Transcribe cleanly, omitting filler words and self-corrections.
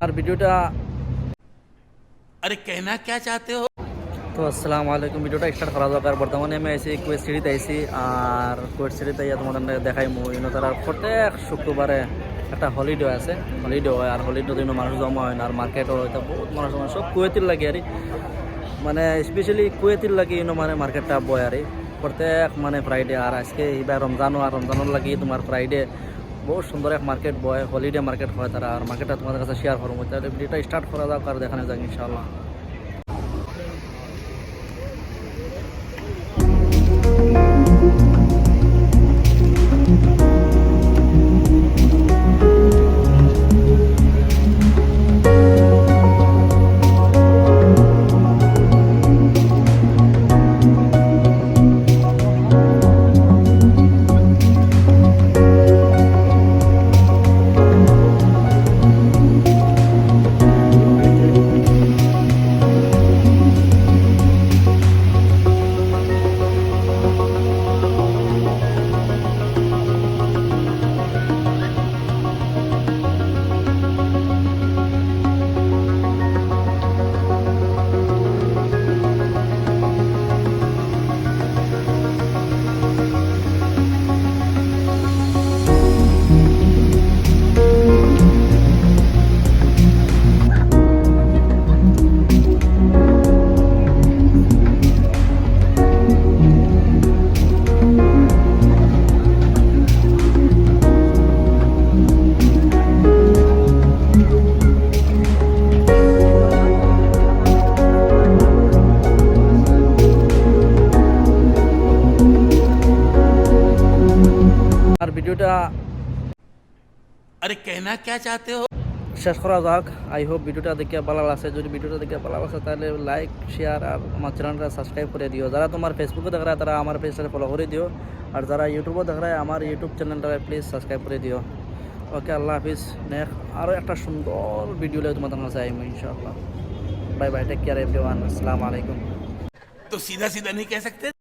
আর ভিডিওটা अरे कहना क्या चाहते हो। তো আসসালামু আলাইকুম। ভিডিওটা স্টার্ট করা দরকার। বর্তমানে আমি আইসি কুয়েত সিটিতে আইসি, আর কুয়েত সিটিতে তোমাদের দেখাই তারা প্রত্যেক শুক্রবারে একটা হলিডে আছে, হলিডে হয়। আর হলিডে দিন মানুষ জমা হয় না, আর মার্কেটও হয়তো বহুত মানুষ সব কুয়েতির লাগে আর মানে স্পেশালি কুয়েতির লাগে মানে মার্কেটটা বয় আর প্রত্যেক মানে ফ্রাইডে। আর আজকে এইবার রমজানও, আর রমজানের লাগে তোমার ফ্রাইডে বহুত সুন্দর এক মার্কেট বয়, হলিডে মার্কেট হয় তারা। আর মার্কেটটা তোমাদের কাছে শেয়ার করবো, তাহলে ভিডিওটা স্টার্ট করা যাক আর দেখানো যাক ইনশাআল্লাহ। আর ভিডিওটা अरे कहना क्या चाहते हो। শেষ করা যাক। আই হোপ ভিডিওটা দেখে ভালো লাগছে। যদি ভিডিওটা দেখে ভালো লাগছে তাহলে লাইক শেয়ার আর আমার চ্যানেলটা সাবস্ক্রাইব করে দিও। যারা তোমার ফেসবুকে দেখ তারা আমার পেজটা ফলো করে দিও, আর যারা ইউটিউবে দেখ আমার ইউটিউব চ্যানেলটা প্লিজ সাবস্ক্রাইব করে দিও। ওকে, আল্লাহ হাফিজ। নেক্সট আরও একটা সুন্দর ভিডিও লাগে তোমাদের কাছে আইম ইনশাআল্লাহ। Bye bye, take care everyone, আসসালামু আলাইকুম। तो सीधा सीधा नहीं कह सकते।